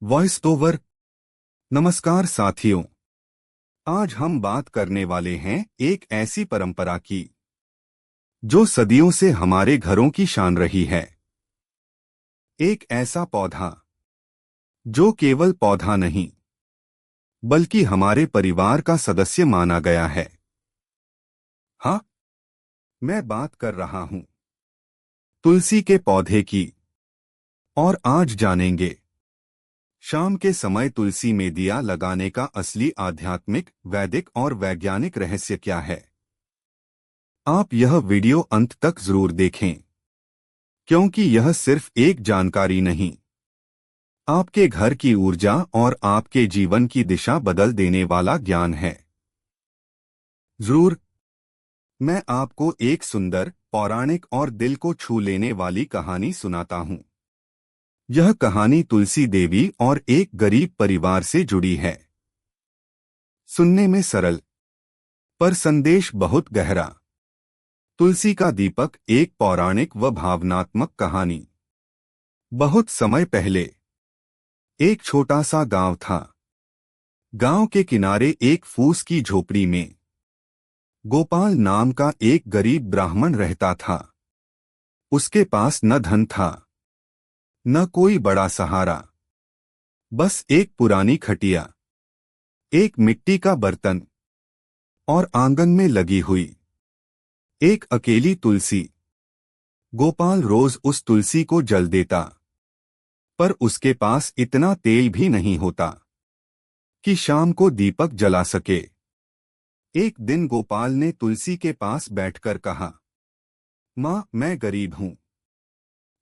Voice over. नमस्कार साथियों, आज हम बात करने वाले हैं एक ऐसी परंपरा की जो सदियों से हमारे घरों की शान रही है। एक ऐसा पौधा जो केवल पौधा नहीं बल्कि हमारे परिवार का सदस्य माना गया है। हाँ, मैं बात कर रहा हूं तुलसी के पौधे की। और आज जानेंगे शाम के समय तुलसी में दिया लगाने का असली आध्यात्मिक, वैदिक और वैज्ञानिक रहस्य क्या है। आप यह वीडियो अंत तक जरूर देखें, क्योंकि यह सिर्फ एक जानकारी नहीं, आपके घर की ऊर्जा और आपके जीवन की दिशा बदल देने वाला ज्ञान है। जरूर, मैं आपको एक सुंदर, पौराणिक और दिल को छू लेने वाली कहानी सुनाता हूं। यह कहानी तुलसी देवी और एक गरीब परिवार से जुड़ी है। सुनने में सरल, पर संदेश बहुत गहरा। तुलसी का दीपक एक पौराणिक व भावनात्मक कहानी। बहुत समय पहले एक छोटा सा गांव था। गांव के किनारे एक फूस की झोपड़ी में गोपाल नाम का एक गरीब ब्राह्मण रहता था। उसके पास न धन था, न कोई बड़ा सहारा, बस एक पुरानी खटिया, एक मिट्टी का बर्तन और आंगन में लगी हुई एक अकेली तुलसी। गोपाल रोज उस तुलसी को जल देता, पर उसके पास इतना तेल भी नहीं होता कि शाम को दीपक जला सके। एक दिन गोपाल ने तुलसी के पास बैठकर कहा, माँ, मैं गरीब हूं,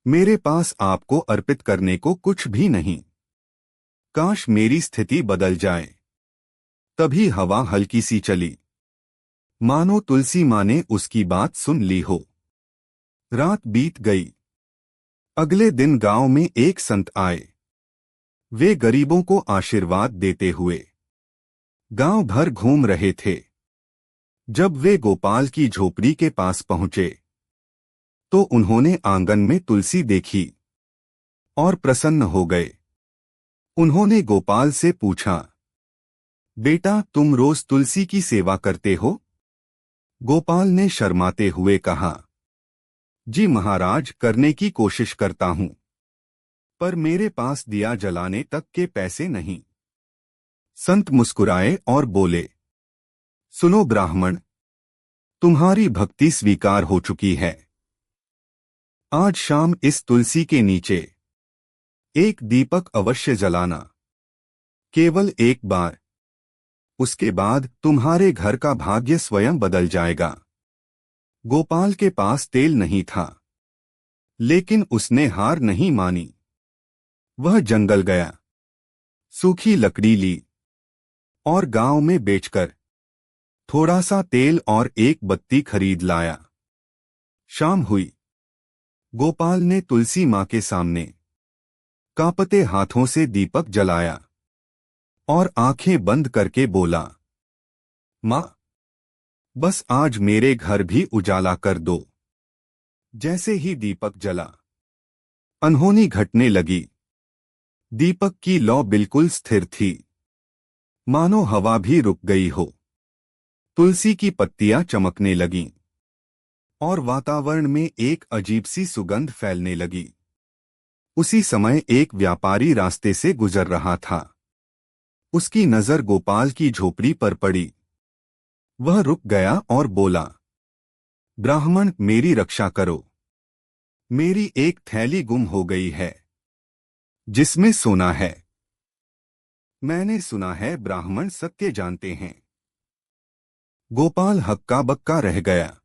मेरे पास आपको अर्पित करने को कुछ भी नहीं। काश मेरी स्थिति बदल जाए। तभी हवा हल्की सी चली, मानो तुलसी माँ ने उसकी बात सुन ली हो। रात बीत गई। अगले दिन गांव में एक संत आए। वे गरीबों को आशीर्वाद देते हुए गांव भर घूम रहे थे। जब वे गोपाल की झोपड़ी के पास पहुंचे तो उन्होंने आंगन में तुलसी देखी और प्रसन्न हो गए। उन्होंने गोपाल से पूछा, बेटा, तुम रोज तुलसी की सेवा करते हो? गोपाल ने शर्माते हुए कहा, जी महाराज, करने की कोशिश करता हूं, पर मेरे पास दिया जलाने तक के पैसे नहीं। संत मुस्कुराए और बोले, सुनो ब्राह्मण, तुम्हारी भक्ति स्वीकार हो चुकी है। आज शाम इस तुलसी के नीचे एक दीपक अवश्य जलाना, केवल एक बार। उसके बाद तुम्हारे घर का भाग्य स्वयं बदल जाएगा। गोपाल के पास तेल नहीं था, लेकिन उसने हार नहीं मानी। वह जंगल गया, सूखी लकड़ी ली और गांव में बेचकर थोड़ा सा तेल और एक बत्ती खरीद लाया। शाम हुई। गोपाल ने तुलसी माँ के सामने कांपते हाथों से दीपक जलाया और आंखें बंद करके बोला, माँ, बस आज मेरे घर भी उजाला कर दो। जैसे ही दीपक जला, अनहोनी घटने लगी। दीपक की लौ बिल्कुल स्थिर थी, मानो हवा भी रुक गई हो। तुलसी की पत्तियां चमकने लगीं और वातावरण में एक अजीब सी सुगंध फैलने लगी। उसी समय एक व्यापारी रास्ते से गुजर रहा था। उसकी नजर गोपाल की झोपड़ी पर पड़ी। वह रुक गया और बोला, ब्राह्मण, मेरी रक्षा करो। मेरी एक थैली गुम हो गई है जिसमें सोना है। मैंने सुना है ब्राह्मण सत्य जानते हैं। गोपाल हक्का बक्का रह गया,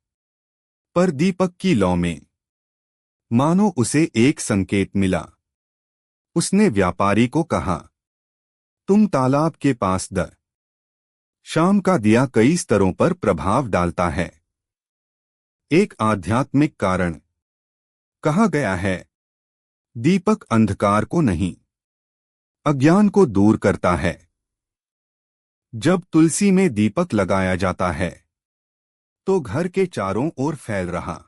पर दीपक की लौ में मानो उसे एक संकेत मिला। उसने व्यापारी को कहा, तुम तालाब के पास शाम का दिया कई स्तरों पर प्रभाव डालता है। एक आध्यात्मिक कारण। कहा गया है, दीपक अंधकार को नहीं, अज्ञान को दूर करता है। जब तुलसी में दीपक लगाया जाता है तो घर के चारों ओर फैल रहा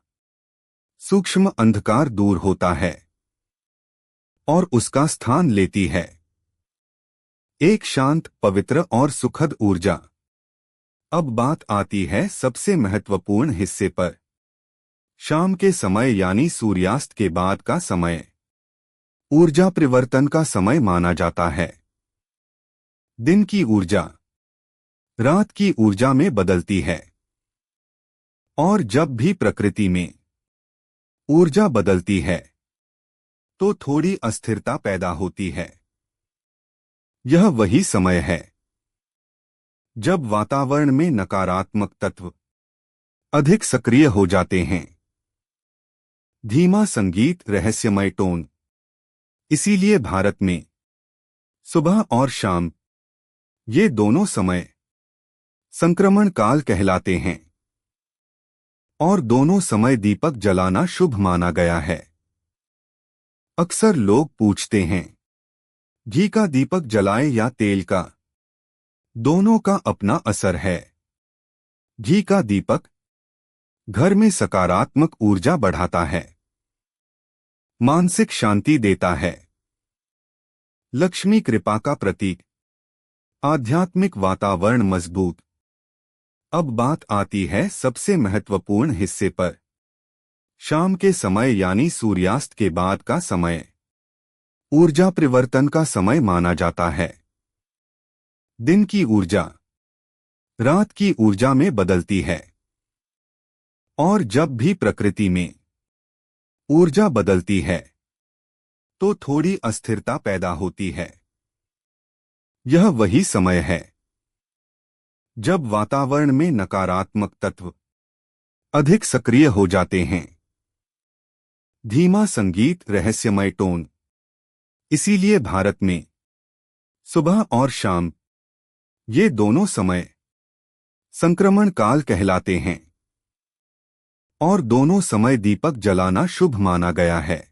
सूक्ष्म अंधकार दूर होता है और उसका स्थान लेती है एक शांत, पवित्र और सुखद ऊर्जा। अब बात आती है सबसे महत्वपूर्ण हिस्से पर। शाम के समय यानी सूर्यास्त के बाद का समय ऊर्जा परिवर्तन का समय माना जाता है। दिन की ऊर्जा रात की ऊर्जा में बदलती है, और जब भी प्रकृति में ऊर्जा बदलती है तो थोड़ी अस्थिरता पैदा होती है। यह वही समय है जब वातावरण में नकारात्मक तत्व अधिक सक्रिय हो जाते हैं। धीमा संगीत, रहस्यमय टोन। इसीलिए भारत में सुबह और शाम ये दोनों समय संक्रमण काल कहलाते हैं, और दोनों समय दीपक जलाना शुभ माना गया है। अक्सर लोग पूछते हैं, घी का दीपक जलाए या तेल का? दोनों का अपना असर है। घी का दीपक घर में सकारात्मक ऊर्जा बढ़ाता है, मानसिक शांति देता है, लक्ष्मी कृपा का प्रतीक, आध्यात्मिक वातावरण मजबूत। अब बात आती है सबसे महत्वपूर्ण हिस्से पर। शाम के समय यानी सूर्यास्त के बाद का समय ऊर्जा परिवर्तन का समय माना जाता है। दिन की ऊर्जा रात की ऊर्जा में बदलती है, और जब भी प्रकृति में ऊर्जा बदलती है तो थोड़ी अस्थिरता पैदा होती है। यह वही समय है जब वातावरण में नकारात्मक तत्व अधिक सक्रिय हो जाते हैं। धीमा संगीत, रहस्यमय टोन। इसीलिए भारत में सुबह और शाम ये दोनों समय संक्रमण काल कहलाते हैं, और दोनों समय दीपक जलाना शुभ माना गया है।